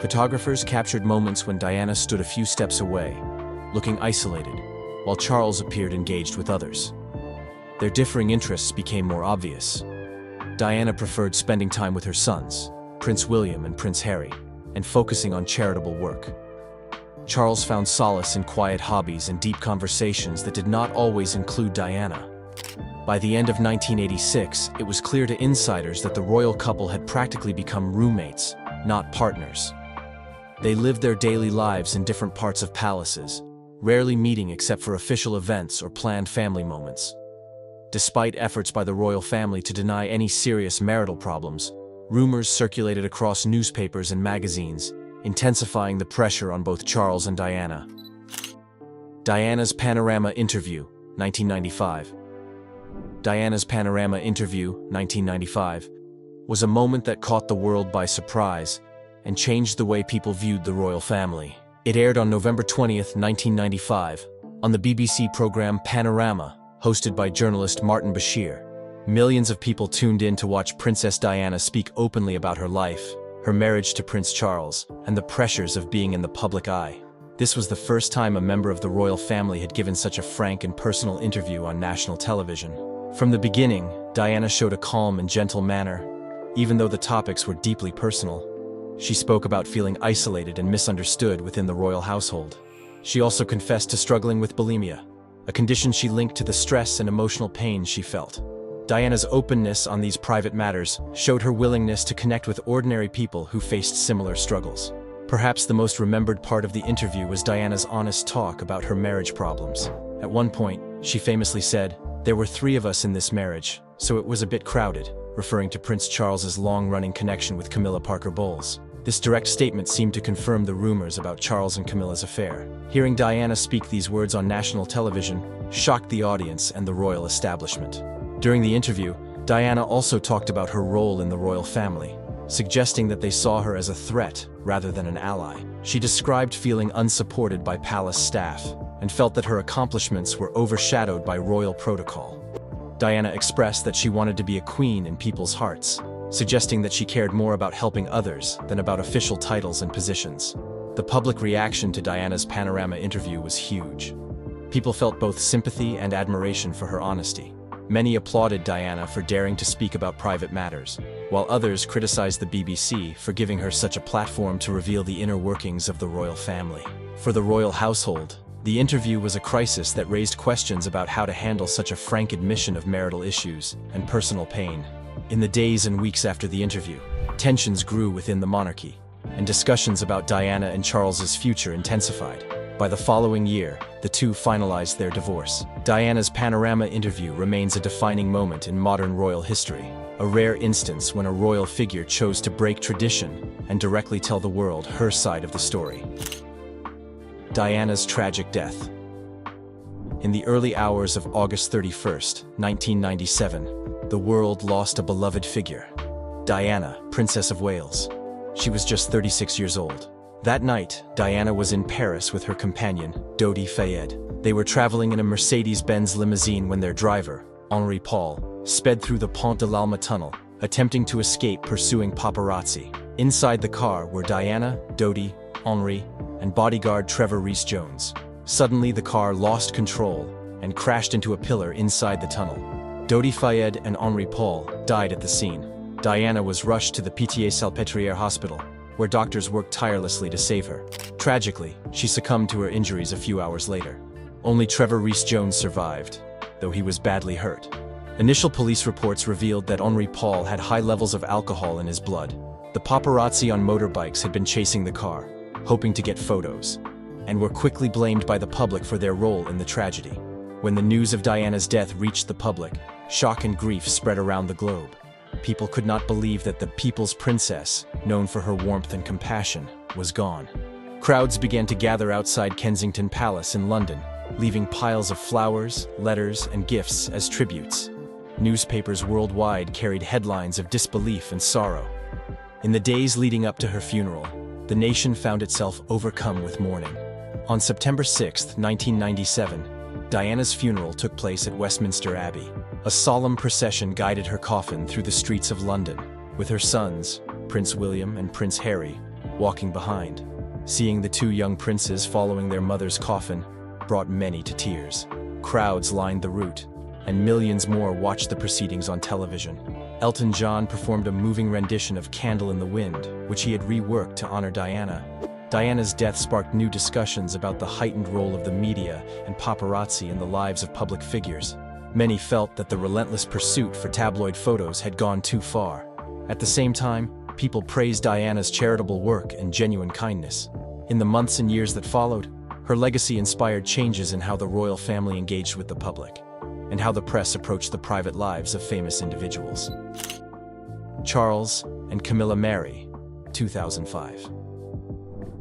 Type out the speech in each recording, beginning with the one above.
Photographers captured moments when Diana stood a few steps away, looking isolated, while Charles appeared engaged with others. Their differing interests became more obvious. Diana preferred spending time with her sons, Prince William and Prince Harry, and focusing on charitable work. Charles found solace in quiet hobbies and deep conversations that did not always include Diana. By the end of 1986, it was clear to insiders that the royal couple had practically become roommates, not partners. They lived their daily lives in different parts of palaces, rarely meeting except for official events or planned family moments. Despite efforts by the royal family to deny any serious marital problems, rumors circulated across newspapers and magazines, intensifying the pressure on both Charles and Diana. Diana's Panorama interview, 1995. Diana's Panorama interview, 1995, was a moment that caught the world by surprise and changed the way people viewed the royal family. It aired on November 20th, 1995, on the BBC program Panorama, hosted by journalist Martin Bashir. Millions of people tuned in to watch Princess Diana speak openly about her life, her marriage to Prince Charles, and the pressures of being in the public eye. This was the first time a member of the royal family had given such a frank and personal interview on national television. From the beginning, Diana showed a calm and gentle manner, even though the topics were deeply personal. She spoke about feeling isolated and misunderstood within the royal household. She also confessed to struggling with bulimia, a condition she linked to the stress and emotional pain she felt. Diana's openness on these private matters showed her willingness to connect with ordinary people who faced similar struggles. Perhaps the most remembered part of the interview was Diana's honest talk about her marriage problems. At one point, she famously said, "There were 3 of us in this marriage, so it was a bit crowded," referring to Prince Charles's long-running connection with Camilla Parker Bowles. This direct statement seemed to confirm the rumors about Charles and Camilla's affair. Hearing Diana speak these words on national television shocked the audience and the royal establishment. During the interview, Diana also talked about her role in the royal family, suggesting that they saw her as a threat rather than an ally. She described feeling unsupported by palace staff and felt that her accomplishments were overshadowed by royal protocol. Diana expressed that she wanted to be a queen in people's hearts, suggesting that she cared more about helping others than about official titles and positions. The public reaction to Diana's Panorama interview was huge. People felt both sympathy and admiration for her honesty. Many applauded Diana for daring to speak about private matters, while others criticized the BBC for giving her such a platform to reveal the inner workings of the royal family. For the royal household, the interview was a crisis that raised questions about how to handle such a frank admission of marital issues and personal pain. In the days and weeks after the interview, tensions grew within the monarchy, and discussions about Diana and Charles's future intensified. By the following year, the two finalized their divorce. Diana's Panorama interview remains a defining moment in modern royal history, a rare instance when a royal figure chose to break tradition and directly tell the world her side of the story. Diana's tragic death. In the early hours of August 31st, 1997, the world lost a beloved figure, Diana, Princess of Wales. She was just 36 years old. That night, Diana was in Paris with her companion, Dodi Fayed. They were traveling in a Mercedes-Benz limousine when their driver, Henri Paul, sped through the Pont de l'Alma tunnel, attempting to escape pursuing paparazzi. Inside the car were Diana, Dodi, Henri, and bodyguard Trevor Rees-Jones. Suddenly, the car lost control and crashed into a pillar inside the tunnel. Dodi Fayed and Henri Paul died at the scene. Diana was rushed to the Pitié-Salpêtrière hospital, where doctors worked tirelessly to save her. Tragically, she succumbed to her injuries a few hours later. Only Trevor Rees-Jones survived, though he was badly hurt. Initial police reports revealed that Henri Paul had high levels of alcohol in his blood. The paparazzi on motorbikes had been chasing the car, hoping to get photos, and were quickly blamed by the public for their role in the tragedy. When the news of Diana's death reached the public, shock and grief spread around the globe. People could not believe that the people's princess, known for her warmth and compassion, was gone. Crowds began to gather outside Kensington Palace in London, leaving piles of flowers, letters, and gifts as tributes. Newspapers worldwide carried headlines of disbelief and sorrow. In the days leading up to her funeral, the nation found itself overcome with mourning. On September 6, 1997, Diana's funeral took place at Westminster Abbey. A solemn procession guided her coffin through the streets of London, with her sons, Prince William and Prince Harry, walking behind. Seeing the two young princes following their mother's coffin brought many to tears. Crowds lined the route, and millions more watched the proceedings on television. Elton John performed a moving rendition of Candle in the Wind, which he had reworked to honor Diana. Diana's death sparked new discussions about the heightened role of the media and paparazzi in the lives of public figures. Many felt that the relentless pursuit for tabloid photos had gone too far. At the same time, people praised Diana's charitable work and genuine kindness. In the months and years that followed, her legacy inspired changes in how the royal family engaged with the public, and how the press approached the private lives of famous individuals. Charles and Camilla marry, 2005.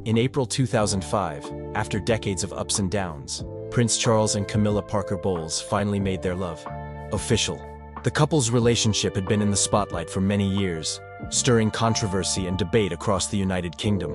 In April 2005, after decades of ups and downs, Prince Charles and Camilla Parker Bowles finally made their love official. The couple's relationship had been in the spotlight for many years, stirring controversy and debate across the United Kingdom.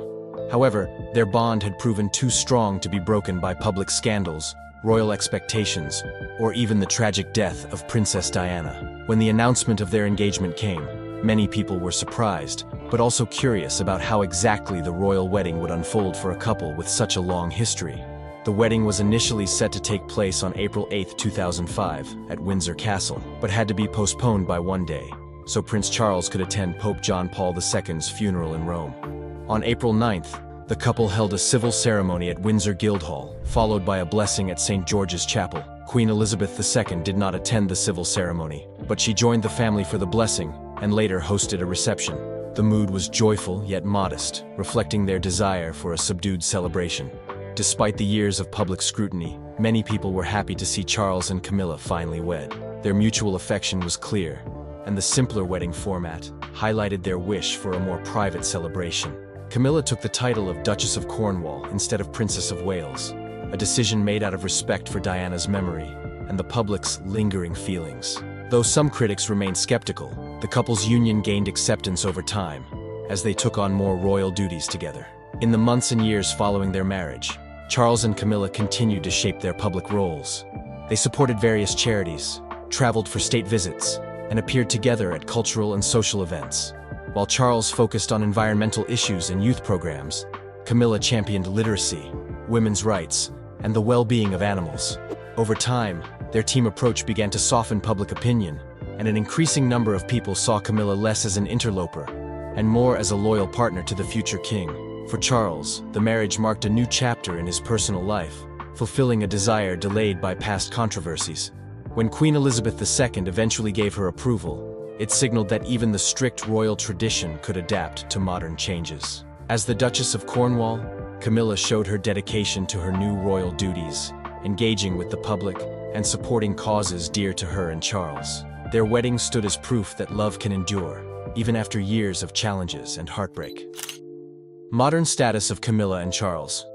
However, their bond had proven too strong to be broken by public scandals, royal expectations, or even the tragic death of Princess Diana. When the announcement of their engagement came, many people were surprised, but also curious about how exactly the royal wedding would unfold for a couple with such a long history. The wedding was initially set to take place on April 8, 2005, at Windsor Castle, but had to be postponed by one day, so Prince Charles could attend Pope John Paul II's funeral in Rome. On April 9th, the couple held a civil ceremony at Windsor Guildhall, followed by a blessing at St. George's Chapel. Queen Elizabeth II did not attend the civil ceremony, but she joined the family for the blessing and later hosted a reception. The mood was joyful yet modest, reflecting their desire for a subdued celebration. Despite the years of public scrutiny, many people were happy to see Charles and Camilla finally wed. Their mutual affection was clear, and the simpler wedding format highlighted their wish for a more private celebration. Camilla took the title of Duchess of Cornwall instead of Princess of Wales, a decision made out of respect for Diana's memory and the public's lingering feelings. Though some critics remained skeptical, the couple's union gained acceptance over time as they took on more royal duties together. In the months and years following their marriage, Charles and Camilla continued to shape their public roles. They supported various charities, traveled for state visits, and appeared together at cultural and social events. While Charles focused on environmental issues and youth programs, Camilla championed literacy, women's rights, and the well-being of animals. Over time, their team approach began to soften public opinion, and an increasing number of people saw Camilla less as an interloper and more as a loyal partner to the future king. For Charles, the marriage marked a new chapter in his personal life, fulfilling a desire delayed by past controversies. When Queen Elizabeth II eventually gave her approval, it signaled that even the strict royal tradition could adapt to modern changes. As the Duchess of Cornwall, Camilla showed her dedication to her new royal duties, engaging with the public and supporting causes dear to her and Charles. Their wedding stood as proof that love can endure, even after years of challenges and heartbreak. Modern status of Camilla and Charles.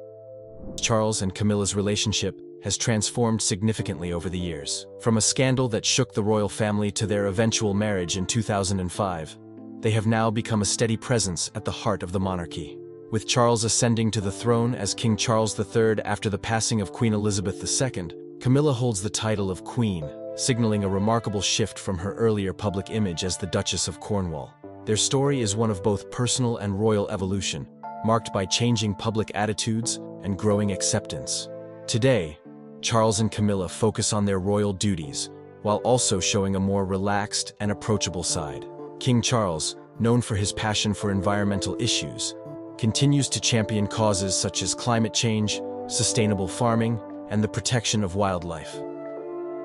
Charles and Camilla's relationship has transformed significantly over the years. From a scandal that shook the royal family to their eventual marriage in 2005, they have now become a steady presence at the heart of the monarchy. With Charles ascending to the throne as King Charles III after the passing of Queen Elizabeth II, Camilla holds the title of Queen, signaling a remarkable shift from her earlier public image as the Duchess of Cornwall. Their story is one of both personal and royal evolution, marked by changing public attitudes and growing acceptance. Today, Charles and Camilla focus on their royal duties, while also showing a more relaxed and approachable side. King Charles, known for his passion for environmental issues, continues to champion causes such as climate change, sustainable farming, and the protection of wildlife.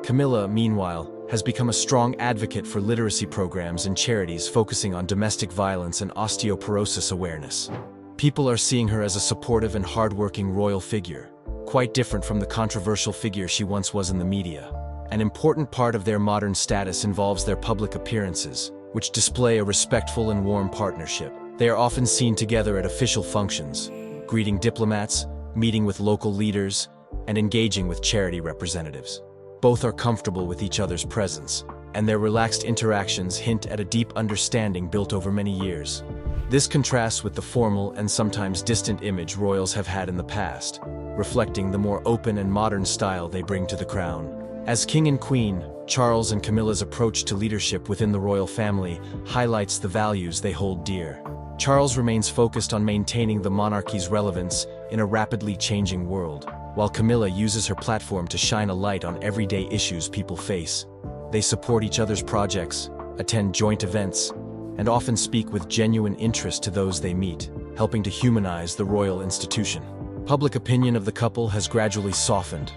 Camilla, meanwhile, has become a strong advocate for literacy programs and charities focusing on domestic violence and osteoporosis awareness. People are seeing her as a supportive and hardworking royal figure, quite different from the controversial figure she once was in the media. An important part of their modern status involves their public appearances, which display a respectful and warm partnership. They are often seen together at official functions, greeting diplomats, meeting with local leaders, and engaging with charity representatives. Both are comfortable with each other's presence, and their relaxed interactions hint at a deep understanding built over many years. This contrasts with the formal and sometimes distant image royals have had in the past, reflecting the more open and modern style they bring to the crown. As king and queen, Charles and Camilla's approach to leadership within the royal family highlights the values they hold dear. Charles remains focused on maintaining the monarchy's relevance in a rapidly changing world, while Camilla uses her platform to shine a light on everyday issues people face. They support each other's projects, attend joint events, and often speak with genuine interest to those they meet, helping to humanize the royal institution. Public opinion of the couple has gradually softened,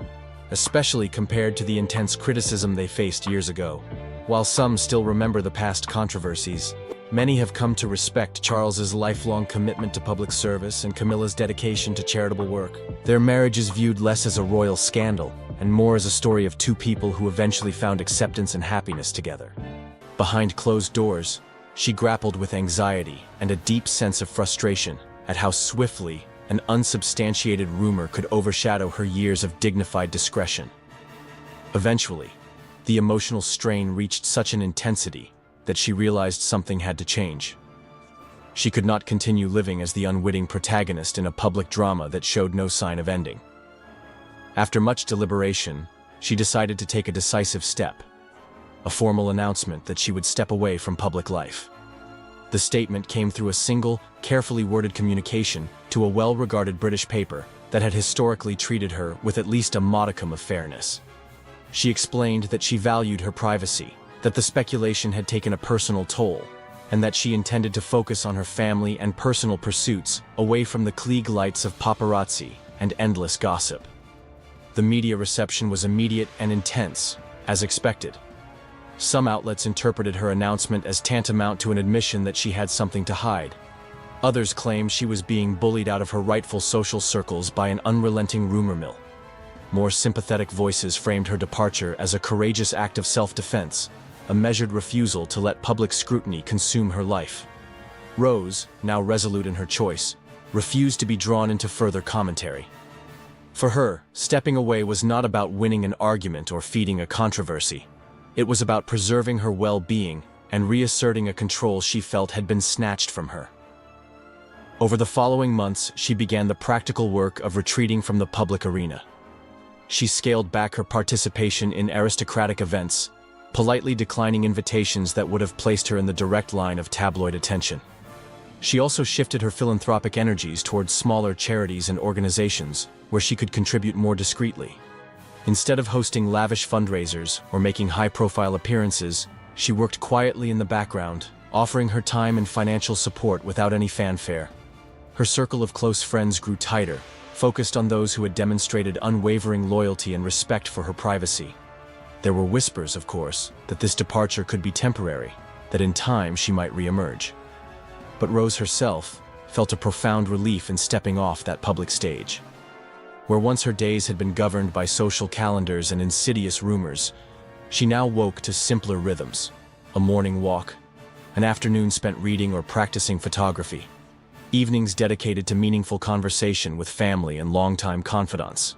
especially compared to the intense criticism they faced years ago. While some still remember the past controversies, many have come to respect Charles's lifelong commitment to public service and Camilla's dedication to charitable work. Their marriage is viewed less as a royal scandal and more as a story of two people who eventually found acceptance and happiness together. Behind closed doors, she grappled with anxiety and a deep sense of frustration at how swiftly an unsubstantiated rumor could overshadow her years of dignified discretion. Eventually, the emotional strain reached such an intensity that she realized something had to change. She could not continue living as the unwitting protagonist in a public drama that showed no sign of ending. After much deliberation, she decided to take a decisive step, a formal announcement that she would step away from public life. The statement came through a single, carefully worded communication to a well-regarded British paper that had historically treated her with at least a modicum of fairness. She explained that she valued her privacy, that the speculation had taken a personal toll, and that she intended to focus on her family and personal pursuits away from the Klieg lights of paparazzi and endless gossip. The media reception was immediate and intense, as expected. Some outlets interpreted her announcement as tantamount to an admission that she had something to hide. Others claimed she was being bullied out of her rightful social circles by an unrelenting rumor mill. More sympathetic voices framed her departure as a courageous act of self-defense, a measured refusal to let public scrutiny consume her life. Rose, now resolute in her choice, refused to be drawn into further commentary. For her, stepping away was not about winning an argument or feeding a controversy. It was about preserving her well-being and reasserting a control she felt had been snatched from her. Over the following months, she began the practical work of retreating from the public arena. She scaled back her participation in aristocratic events, politely declining invitations that would have placed her in the direct line of tabloid attention. She also shifted her philanthropic energies towards smaller charities and organizations where she could contribute more discreetly. Instead of hosting lavish fundraisers or making high-profile appearances, she worked quietly in the background, offering her time and financial support without any fanfare. Her circle of close friends grew tighter, focused on those who had demonstrated unwavering loyalty and respect for her privacy. There were whispers, of course, that this departure could be temporary, that in time she might re-emerge. But Rose herself felt a profound relief in stepping off that public stage. Where once her days had been governed by social calendars and insidious rumors, she now woke to simpler rhythms: a morning walk, an afternoon spent reading or practicing photography, evenings dedicated to meaningful conversation with family and longtime confidants.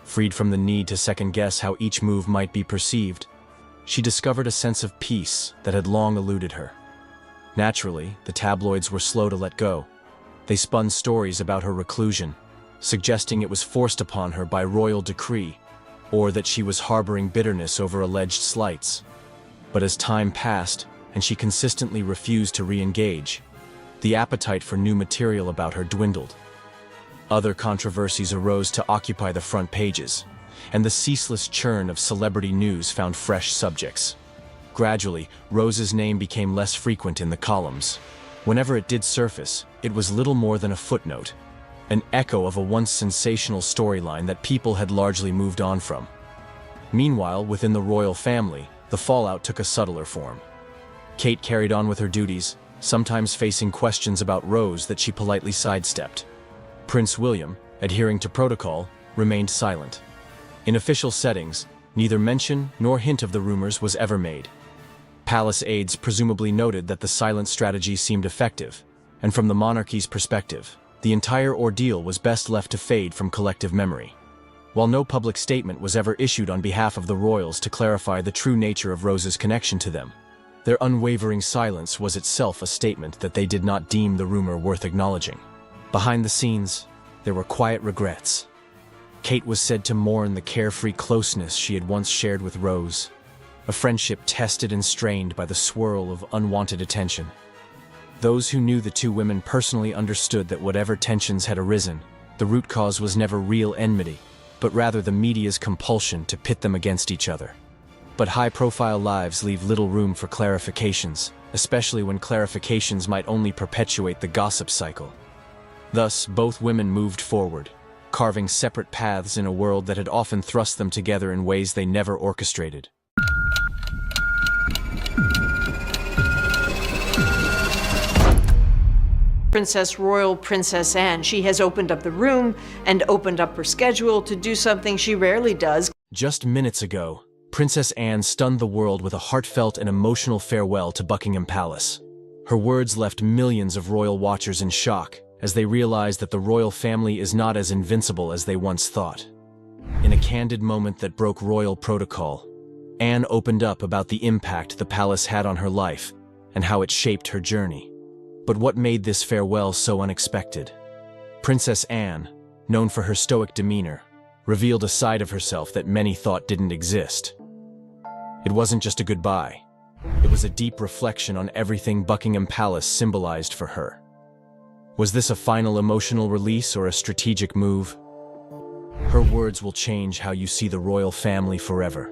Freed from the need to second-guess how each move might be perceived, she discovered a sense of peace that had long eluded her. Naturally, the tabloids were slow to let go. They spun stories about her reclusion, suggesting it was forced upon her by royal decree, or that she was harboring bitterness over alleged slights. But as time passed, and she consistently refused to re-engage, the appetite for new material about her dwindled. Other controversies arose to occupy the front pages, and the ceaseless churn of celebrity news found fresh subjects. Gradually, Rose's name became less frequent in the columns. Whenever it did surface, it was little more than a footnote, an echo of a once sensational storyline that people had largely moved on from. Meanwhile, within the royal family, the fallout took a subtler form. Kate carried on with her duties, sometimes facing questions about Rose that she politely sidestepped. Prince William, adhering to protocol, remained silent. In official settings, neither mention nor hint of the rumors was ever made. Palace aides presumably noted that the silent strategy seemed effective, and from the monarchy's perspective, the entire ordeal was best left to fade from collective memory. While no public statement was ever issued on behalf of the royals to clarify the true nature of Rose's connection to them, their unwavering silence was itself a statement that they did not deem the rumor worth acknowledging. Behind the scenes, there were quiet regrets. Kate was said to mourn the carefree closeness she had once shared with Rose, a friendship tested and strained by the swirl of unwanted attention. Those who knew the two women personally understood that whatever tensions had arisen, the root cause was never real enmity, but rather the media's compulsion to pit them against each other. But high-profile lives leave little room for clarifications, especially when clarifications might only perpetuate the gossip cycle. Thus, both women moved forward, carving separate paths in a world that had often thrust them together in ways they never orchestrated. Royal Princess Anne. She has opened up the room and opened up her schedule to do something she rarely does. Just minutes ago, Princess Anne stunned the world with a heartfelt and emotional farewell to Buckingham Palace. Her words left millions of royal watchers in shock as they realized that the royal family is not as invincible as they once thought. In a candid moment that broke royal protocol, Anne opened up about the impact the palace had on her life and how it shaped her journey. But what made this farewell so unexpected? Princess Anne, known for her stoic demeanor, revealed a side of herself that many thought didn't exist. It wasn't just a goodbye. It was a deep reflection on everything Buckingham Palace symbolized for her. Was this a final emotional release or a strategic move? Her words will change how you see the royal family forever.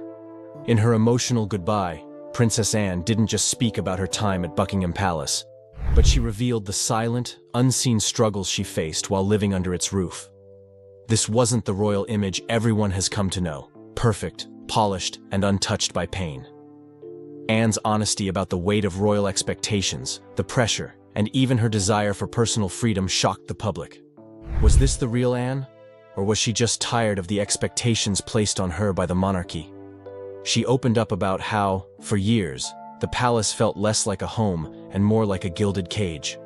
In her emotional goodbye, Princess Anne didn't just speak about her time at Buckingham Palace, but she revealed the silent, unseen struggles she faced while living under its roof. This wasn't the royal image everyone has come to know, perfect, polished, and untouched by pain. Anne's honesty about the weight of royal expectations, the pressure, and even her desire for personal freedom shocked the public. Was this the real Anne? Or was she just tired of the expectations placed on her by the monarchy? She opened up about how, for years, the palace felt less like a home and more like a gilded cage.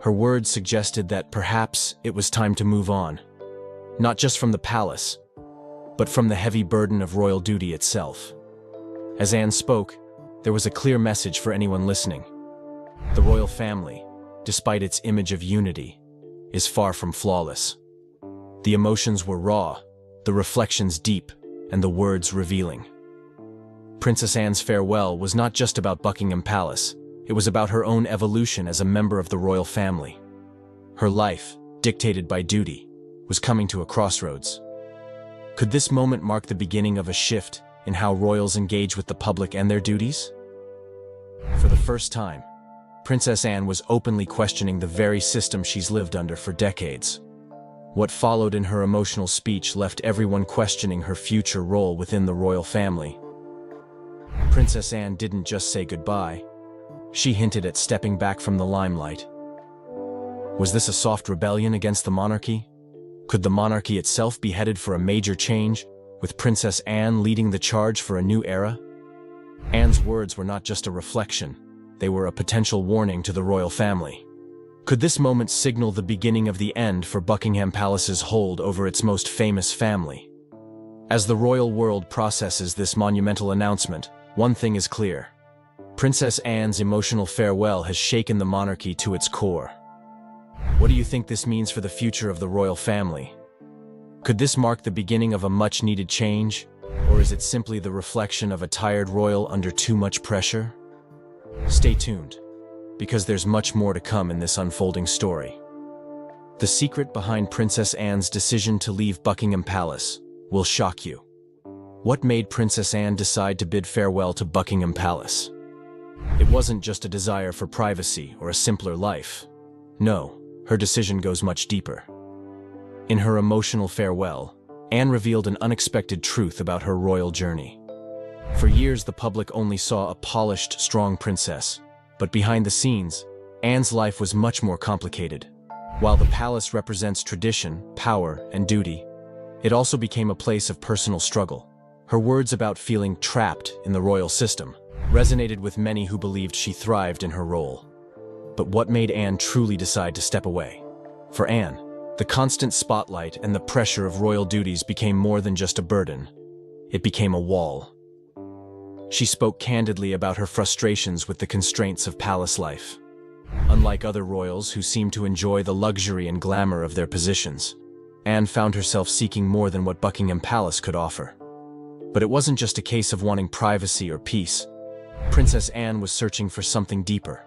Her words suggested that perhaps it was time to move on. Not just from the palace, but from the heavy burden of royal duty itself. As Anne spoke, there was a clear message for anyone listening. The royal family, despite its image of unity, is far from flawless. The emotions were raw, the reflections deep, and the words revealing. Princess Anne's farewell was not just about Buckingham Palace, it was about her own evolution as a member of the royal family. Her life, dictated by duty, was coming to a crossroads. Could this moment mark the beginning of a shift in how royals engage with the public and their duties? For the first time, Princess Anne was openly questioning the very system she's lived under for decades. What followed in her emotional speech left everyone questioning her future role within the royal family. Princess Anne didn't just say goodbye. She hinted at stepping back from the limelight. Was this a soft rebellion against the monarchy? Could the monarchy itself be headed for a major change, with Princess Anne leading the charge for a new era? Anne's words were not just a reflection, they were a potential warning to the royal family. Could this moment signal the beginning of the end for Buckingham Palace's hold over its most famous family? As the royal world processes this monumental announcement, one thing is clear. Princess Anne's emotional farewell has shaken the monarchy to its core. What do you think this means for the future of the royal family? Could this mark the beginning of a much-needed change, or is it simply the reflection of a tired royal under too much pressure? Stay tuned, because there's much more to come in this unfolding story. The secret behind Princess Anne's decision to leave Buckingham Palace will shock you. What made Princess Anne decide to bid farewell to Buckingham Palace? It wasn't just a desire for privacy or a simpler life. No. Her decision goes much deeper. In her emotional farewell, Anne revealed an unexpected truth about her royal journey. For years, the public only saw a polished, strong princess, but behind the scenes, Anne's life was much more complicated. While the palace represents tradition, power, and duty, it also became a place of personal struggle. Her words about feeling trapped in the royal system resonated with many who believed she thrived in her role. But what made Anne truly decide to step away? For Anne, the constant spotlight and the pressure of royal duties became more than just a burden. It became a wall. She spoke candidly about her frustrations with the constraints of palace life. Unlike other royals who seemed to enjoy the luxury and glamour of their positions, Anne found herself seeking more than what Buckingham Palace could offer. But it wasn't just a case of wanting privacy or peace. Princess Anne was searching for something deeper.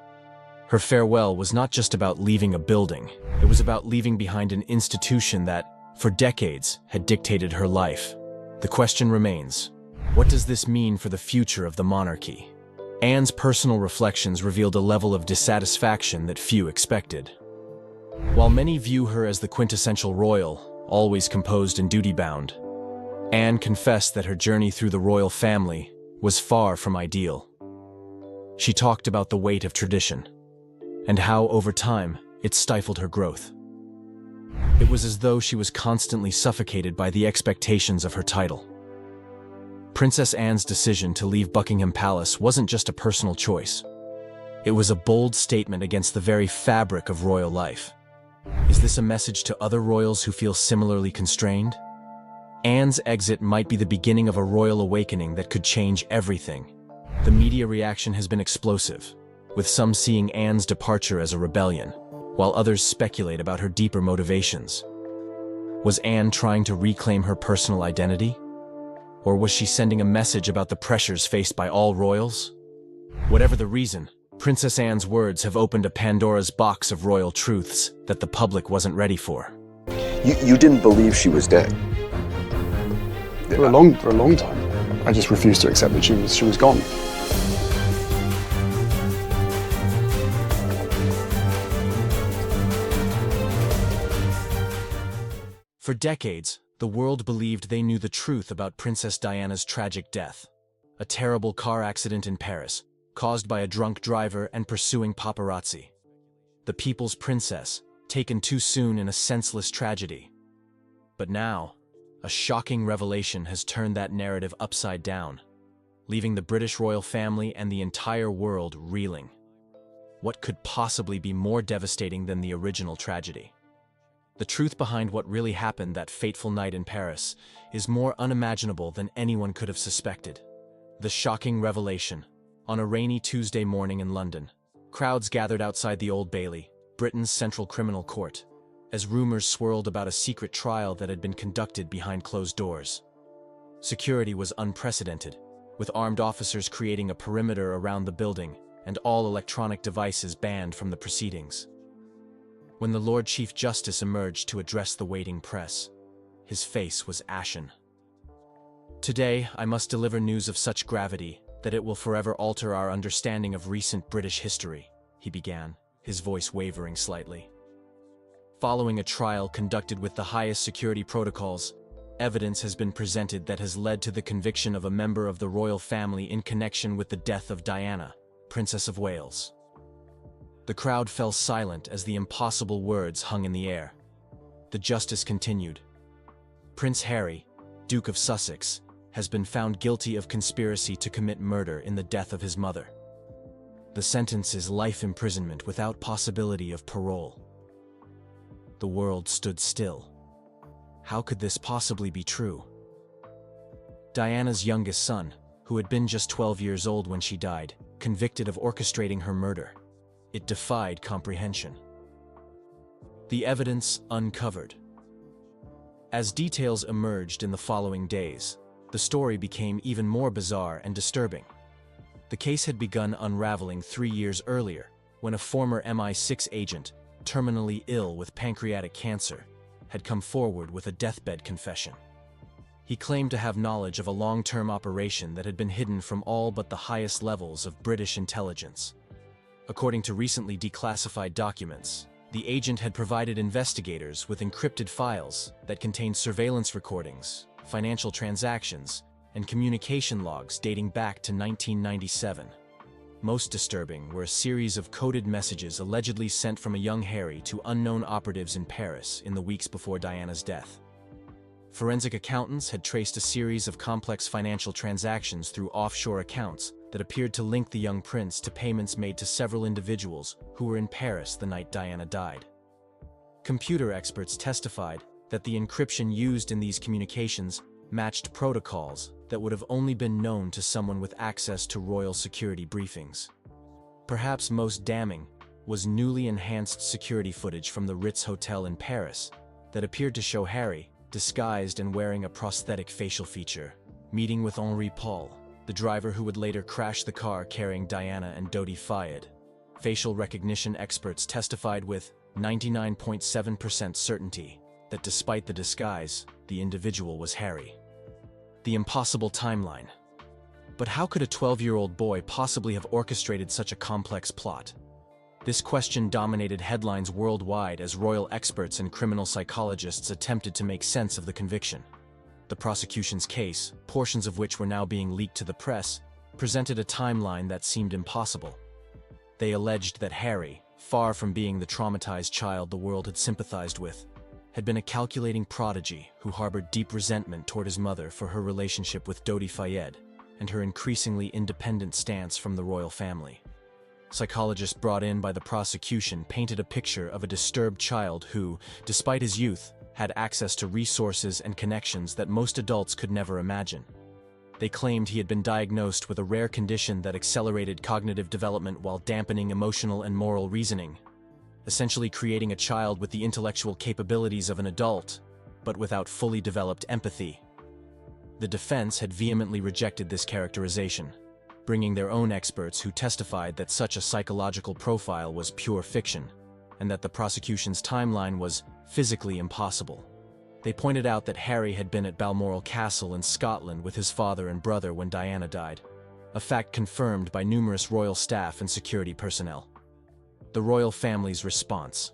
Her farewell was not just about leaving a building. It was about leaving behind an institution that, for decades, had dictated her life. The question remains, what does this mean for the future of the monarchy? Anne's personal reflections revealed a level of dissatisfaction that few expected. While many view her as the quintessential royal, always composed and duty-bound, Anne confessed that her journey through the royal family was far from ideal. She talked about the weight of tradition, and how, over time, it stifled her growth. It was as though she was constantly suffocated by the expectations of her title. Princess Anne's decision to leave Buckingham Palace wasn't just a personal choice. It was a bold statement against the very fabric of royal life. Is this a message to other royals who feel similarly constrained? Anne's exit might be the beginning of a royal awakening that could change everything. The media reaction has been explosive, with some seeing Anne's departure as a rebellion, while others speculate about her deeper motivations. Was Anne trying to reclaim her personal identity? Or was she sending a message about the pressures faced by all royals? Whatever the reason, Princess Anne's words have opened a Pandora's box of royal truths that the public wasn't ready for. You didn't believe she was dead? For a long time. I just refused to accept that she was gone. For decades, the world believed they knew the truth about Princess Diana's tragic death. A terrible car accident in Paris, caused by a drunk driver and pursuing paparazzi. The people's princess, taken too soon in a senseless tragedy. But now, a shocking revelation has turned that narrative upside down, leaving the British royal family and the entire world reeling. What could possibly be more devastating than the original tragedy? The truth behind what really happened that fateful night in Paris is more unimaginable than anyone could have suspected. The shocking revelation. On a rainy Tuesday morning in London, crowds gathered outside the Old Bailey, Britain's central criminal court, as rumors swirled about a secret trial that had been conducted behind closed doors. Security was unprecedented, with armed officers creating a perimeter around the building and all electronic devices banned from the proceedings. When the Lord Chief Justice emerged to address the waiting press, his face was ashen. "Today, I must deliver news of such gravity that it will forever alter our understanding of recent British history," he began, his voice wavering slightly. Following a trial conducted with the highest security protocols, evidence has been presented that has led to the conviction of a member of the royal family in connection with the death of Diana, Princess of Wales. The crowd fell silent as the impossible words hung in the air. The justice continued. Prince Harry, Duke of Sussex, has been found guilty of conspiracy to commit murder in the death of his mother. The sentence is life imprisonment without possibility of parole. The world stood still. How could this possibly be true? Diana's youngest son, who had been just 12 years old when she died, convicted of orchestrating her murder. It defied comprehension. The evidence uncovered. As details emerged in the following days, the story became even more bizarre and disturbing. The case had begun unraveling 3 years earlier, when a former MI6 agent, terminally ill with pancreatic cancer, had come forward with a deathbed confession. He claimed to have knowledge of a long-term operation that had been hidden from all but the highest levels of British intelligence. According to recently declassified documents, the agent had provided investigators with encrypted files that contained surveillance recordings, financial transactions, and communication logs dating back to 1997. Most disturbing were a series of coded messages allegedly sent from a young Harry to unknown operatives in Paris in the weeks before Diana's death. Forensic accountants had traced a series of complex financial transactions through offshore accounts that appeared to link the young prince to payments made to several individuals who were in Paris the night Diana died. Computer experts testified that the encryption used in these communications matched protocols that would have only been known to someone with access to royal security briefings. Perhaps most damning was newly enhanced security footage from the Ritz Hotel in Paris that appeared to show Harry, disguised and wearing a prosthetic facial feature, meeting with Henri Paul, the driver who would later crash the car carrying Diana and Dodi Fayed. Facial recognition experts testified with 99.7% certainty that despite the disguise, the individual was Harry. The impossible timeline. But how could a 12-year-old boy possibly have orchestrated such a complex plot? This question dominated headlines worldwide as royal experts and criminal psychologists attempted to make sense of the conviction. The prosecution's case, portions of which were now being leaked to the press, presented a timeline that seemed impossible. They alleged that Harry, far from being the traumatized child the world had sympathized with, had been a calculating prodigy who harbored deep resentment toward his mother for her relationship with Dodi Fayed and her increasingly independent stance from the royal family. Psychologists brought in by the prosecution painted a picture of a disturbed child who, despite his youth, had access to resources and connections that most adults could never imagine. They claimed he had been diagnosed with a rare condition that accelerated cognitive development while dampening emotional and moral reasoning, essentially creating a child with the intellectual capabilities of an adult, but without fully developed empathy. The defense had vehemently rejected this characterization, bringing their own experts who testified that such a psychological profile was pure fiction, and that the prosecution's timeline was physically impossible. They pointed out that Harry had been at Balmoral Castle in Scotland with his father and brother when Diana died, a fact confirmed by numerous royal staff and security personnel. The royal family's response.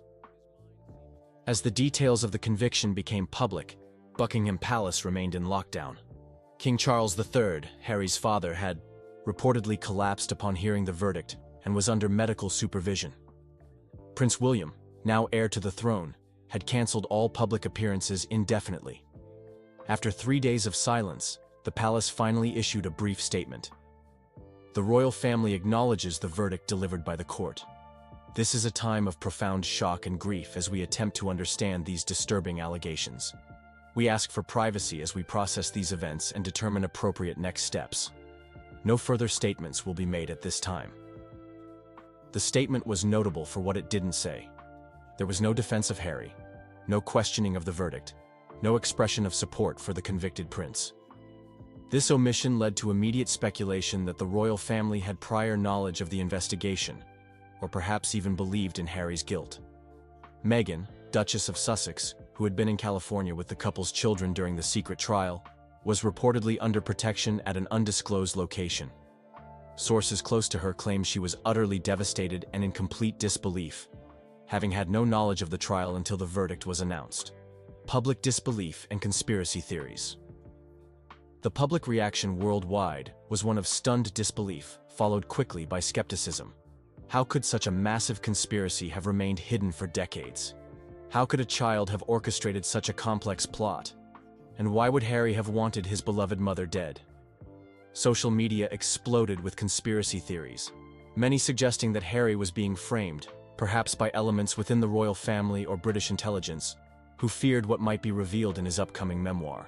As the details of the conviction became public, Buckingham Palace remained in lockdown. King Charles III, Harry's father, had reportedly collapsed upon hearing the verdict and was under medical supervision. Prince William, now heir to the throne, had cancelled all public appearances indefinitely. After 3 days of silence, the palace finally issued a brief statement. The royal family acknowledges the verdict delivered by the court. This is a time of profound shock and grief as we attempt to understand these disturbing allegations. We ask for privacy as we process these events and determine appropriate next steps. No further statements will be made at this time. The statement was notable for what it didn't say. There was no defense of Harry, no questioning of the verdict, no expression of support for the convicted prince. This omission led to immediate speculation that the royal family had prior knowledge of the investigation, or perhaps even believed in Harry's guilt. Meghan, Duchess of Sussex, who had been in California with the couple's children during the secret trial, was reportedly under protection at an undisclosed location. Sources close to her claim she was utterly devastated and in complete disbelief, having had no knowledge of the trial until the verdict was announced. Public disbelief and conspiracy theories. The public reaction worldwide was one of stunned disbelief, followed quickly by skepticism. How could such a massive conspiracy have remained hidden for decades? How could a child have orchestrated such a complex plot? And why would Harry have wanted his beloved mother dead? Social media exploded with conspiracy theories, many suggesting that Harry was being framed, perhaps by elements within the royal family or British intelligence, who feared what might be revealed in his upcoming memoir.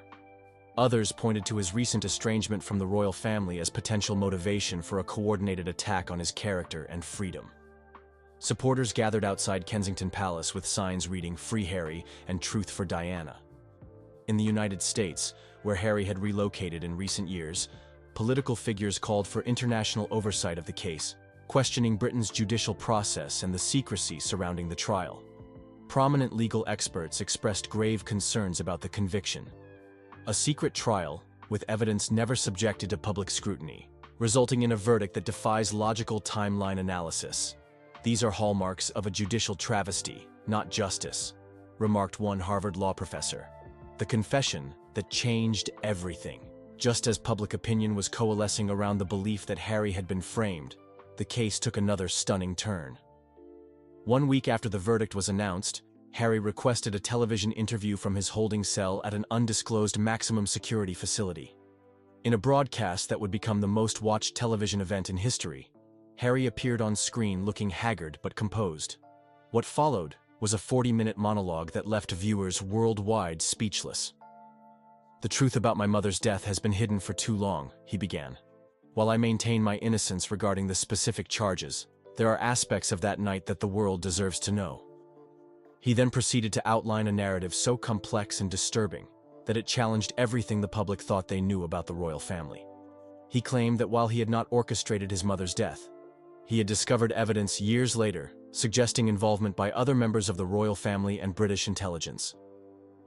Others pointed to his recent estrangement from the royal family as potential motivation for a coordinated attack on his character and freedom. Supporters gathered outside Kensington Palace with signs reading "Free Harry" and "Truth for Diana." In the United States, where Harry had relocated in recent years, political figures called for international oversight of the case, questioning Britain's judicial process and the secrecy surrounding the trial. Prominent legal experts expressed grave concerns about the conviction. A secret trial, with evidence never subjected to public scrutiny, resulting in a verdict that defies logical timeline analysis. These are hallmarks of a judicial travesty, not justice, remarked one Harvard law professor. The confession that changed everything. Just as public opinion was coalescing around the belief that Harry had been framed, the case took another stunning turn. 1 week after the verdict was announced, Harry requested a television interview from his holding cell at an undisclosed maximum security facility. In a broadcast that would become the most watched television event in history, Harry appeared on screen looking haggard but composed. What followed was a 40-minute monologue that left viewers worldwide speechless. "The truth about my mother's death has been hidden for too long," he began. "While I maintain my innocence regarding the specific charges, there are aspects of that night that the world deserves to know." He then proceeded to outline a narrative so complex and disturbing that it challenged everything the public thought they knew about the royal family. He claimed that while he had not orchestrated his mother's death, He had discovered evidence years later, suggesting involvement by other members of the royal family and British intelligence.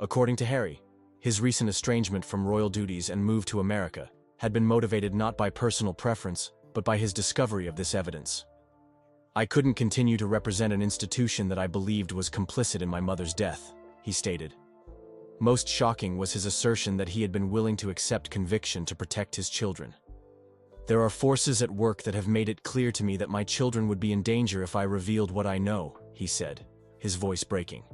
According to Harry, his recent estrangement from royal duties and move to America had been motivated not by personal preference, but by his discovery of this evidence. "I couldn't continue to represent an institution that I believed was complicit in my mother's death," he stated. Most shocking was his assertion that he had been willing to accept conviction to protect his children. "There are forces at work that have made it clear to me that my children would be in danger if I revealed what I know," he said, his voice breaking.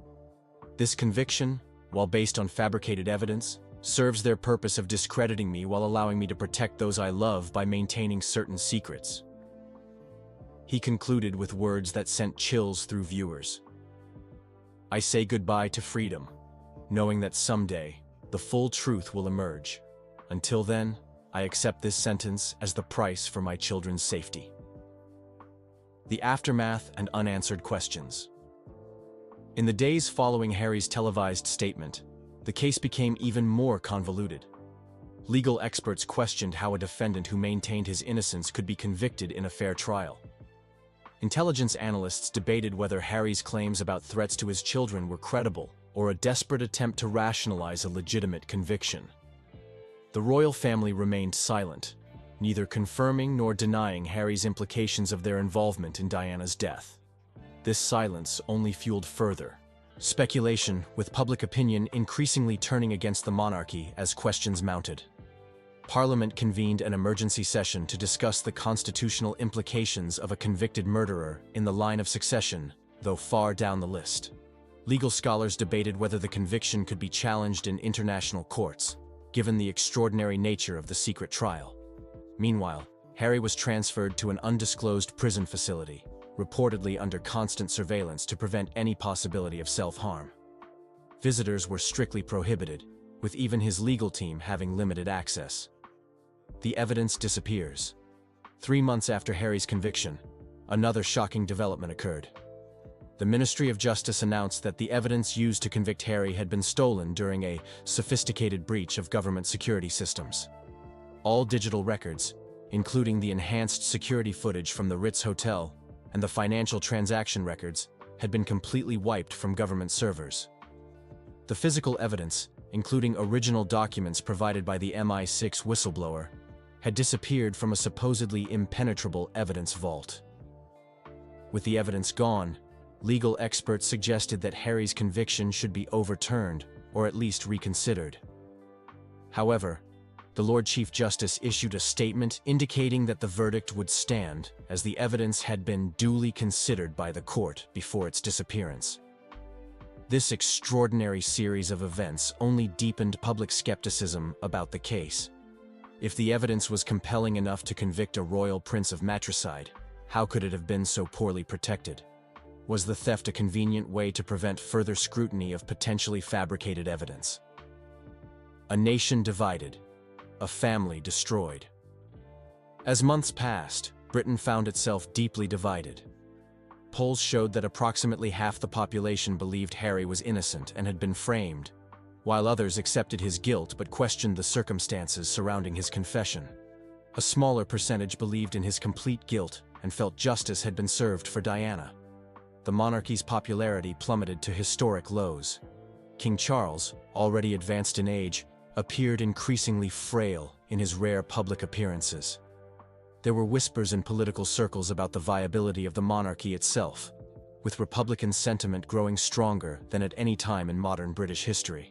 "This conviction, while based on fabricated evidence, serves their purpose of discrediting me while allowing me to protect those I love by maintaining certain secrets." He concluded with words that sent chills through viewers. "I say goodbye to freedom, knowing that someday the full truth will emerge. Until then, I accept this sentence as the price for my children's safety." The aftermath and unanswered questions. In the days following Harry's televised statement, the case became even more convoluted. Legal experts questioned how a defendant who maintained his innocence could be convicted in a fair trial. Intelligence analysts debated whether Harry's claims about threats to his children were credible or a desperate attempt to rationalize a legitimate conviction. The royal family remained silent, neither confirming nor denying Harry's implications of their involvement in Diana's death. This silence only fueled further speculation, with public opinion increasingly turning against the monarchy as questions mounted. Parliament convened an emergency session to discuss the constitutional implications of a convicted murderer in the line of succession, though far down the list. Legal scholars debated whether the conviction could be challenged in international courts, given the extraordinary nature of the secret trial. Meanwhile, Harry was transferred to an undisclosed prison facility, reportedly under constant surveillance to prevent any possibility of self-harm. Visitors were strictly prohibited, with even his legal team having limited access. The evidence disappears. 3 months after Harry's conviction, another shocking development occurred. The Ministry of Justice announced that the evidence used to convict Harry had been stolen during a sophisticated breach of government security systems. All digital records, including the enhanced security footage from the Ritz Hotel and the financial transaction records, had been completely wiped from government servers. The physical evidence, including original documents provided by the MI6 whistleblower, had disappeared from a supposedly impenetrable evidence vault. With the evidence gone, legal experts suggested that Harry's conviction should be overturned, or at least reconsidered. However, the Lord Chief Justice issued a statement indicating that the verdict would stand, as the evidence had been duly considered by the court before its disappearance. This extraordinary series of events only deepened public skepticism about the case. If the evidence was compelling enough to convict a royal prince of matricide, how could it have been so poorly protected? Was the theft a convenient way to prevent further scrutiny of potentially fabricated evidence? A nation divided, a family destroyed. As months passed, Britain found itself deeply divided. Polls showed that approximately half the population believed Harry was innocent and had been framed, while others accepted his guilt but questioned the circumstances surrounding his confession. A smaller percentage believed in his complete guilt and felt justice had been served for Diana. The monarchy's popularity plummeted to historic lows. King Charles, already advanced in age, appeared increasingly frail in his rare public appearances. There were whispers in political circles about the viability of the monarchy itself, with Republican sentiment growing stronger than at any time in modern British history.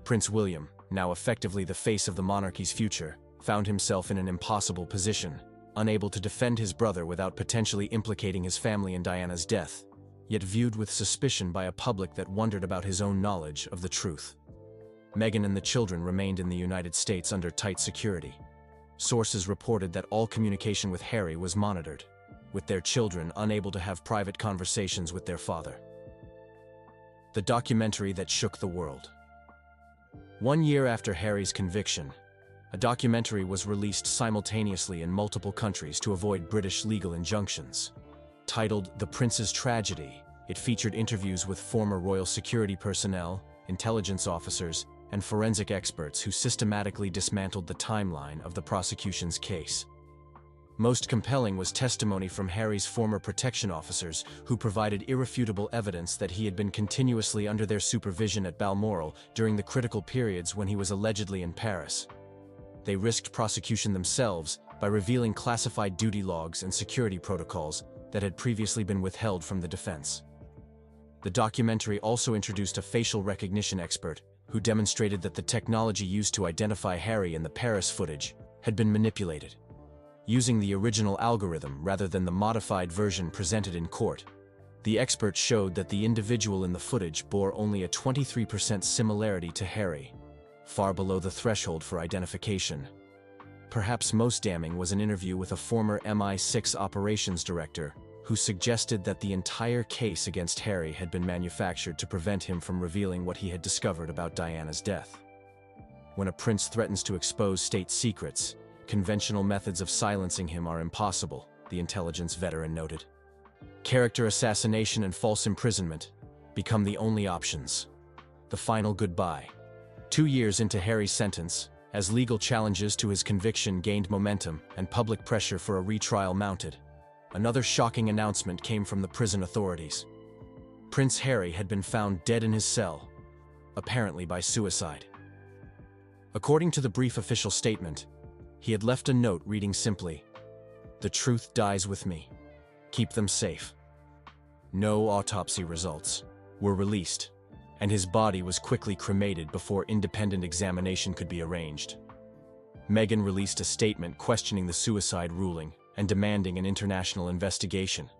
Prince William, now effectively the face of the monarchy's future, found himself in an impossible position, unable to defend his brother without potentially implicating his family in Diana's death, yet viewed with suspicion by a public that wondered about his own knowledge of the truth. Meghan and the children remained in the United States under tight security. Sources reported that all communication with Harry was monitored, with their children unable to have private conversations with their father. The documentary that shook the world. 1 year after Harry's conviction, a documentary was released simultaneously in multiple countries to avoid British legal injunctions. Titled The Prince's Tragedy, it featured interviews with former royal security personnel, intelligence officers, and forensic experts who systematically dismantled the timeline of the prosecution's case. Most compelling was testimony from Harry's former protection officers, who provided irrefutable evidence that he had been continuously under their supervision at Balmoral during the critical periods when he was allegedly in Paris. They risked prosecution themselves by revealing classified duty logs and security protocols that had previously been withheld from the defense. The documentary also introduced a facial recognition expert who demonstrated that the technology used to identify Harry in the Paris footage had been manipulated. Using the original algorithm rather than the modified version presented in court, the expert showed that the individual in the footage bore only a 23% similarity to Harry, far below the threshold for identification. Perhaps most damning was an interview with a former MI6 operations director who suggested that the entire case against Harry had been manufactured to prevent him from revealing what he had discovered about Diana's death. When a prince threatens to expose state secrets, conventional methods of silencing him are impossible, the intelligence veteran noted. Character assassination and false imprisonment become the only options. The final goodbye. 2 years into Harry's sentence, as legal challenges to his conviction gained momentum and public pressure for a retrial mounted, another shocking announcement came from the prison authorities. Prince Harry had been found dead in his cell, apparently by suicide. According to the brief official statement, he had left a note reading simply, "The truth dies with me. Keep them safe." No autopsy results were released, and his body was quickly cremated before independent examination could be arranged. Meghan released a statement questioning the suicide ruling and demanding an international investigation,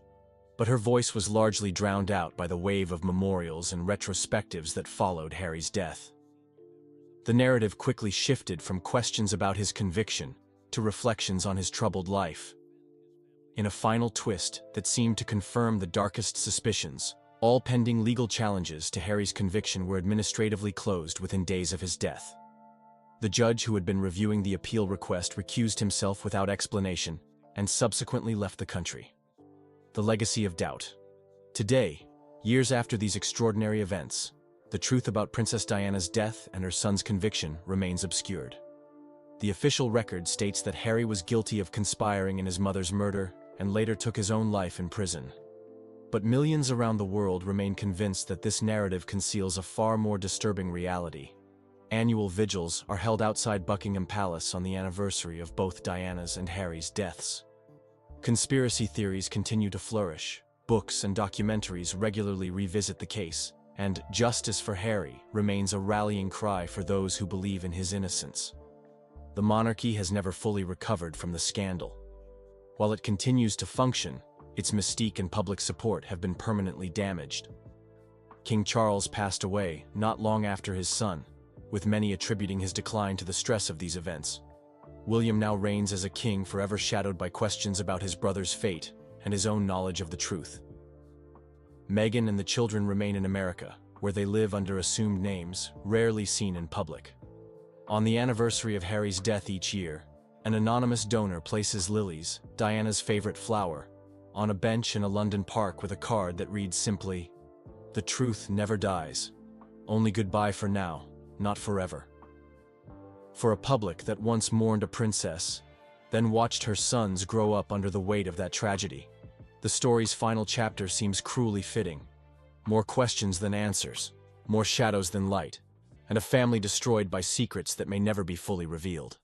but her voice was largely drowned out by the wave of memorials and retrospectives that followed Harry's death. The narrative quickly shifted from questions about his conviction to reflections on his troubled life. In a final twist that seemed to confirm the darkest suspicions, all pending legal challenges to Harry's conviction were administratively closed within days of his death. The judge who had been reviewing the appeal request recused himself without explanation and subsequently left the country. The legacy of doubt. Today, years after these extraordinary events, the truth about Princess Diana's death and her son's conviction remains obscured. The official record states that Harry was guilty of conspiring in his mother's murder and later took his own life in prison. But millions around the world remain convinced that this narrative conceals a far more disturbing reality. Annual vigils are held outside Buckingham Palace on the anniversary of both Diana's and Harry's deaths. Conspiracy theories continue to flourish, books and documentaries regularly revisit the case, and justice for Harry remains a rallying cry for those who believe in his innocence. The monarchy has never fully recovered from the scandal. While it continues to function, its mystique and public support have been permanently damaged. King Charles passed away not long after his son, with many attributing his decline to the stress of these events. William now reigns as a king forever shadowed by questions about his brother's fate and his own knowledge of the truth. Meghan and the children remain in America, where they live under assumed names, rarely seen in public. On the anniversary of Harry's death each year, an anonymous donor places lilies, Diana's favorite flower, on a bench in a London park with a card that reads simply, "The truth never dies. Only goodbye for now, not forever." For a public that once mourned a princess, then watched her sons grow up under the weight of that tragedy, the story's final chapter seems cruelly fitting. More questions than answers, more shadows than light, and a family destroyed by secrets that may never be fully revealed.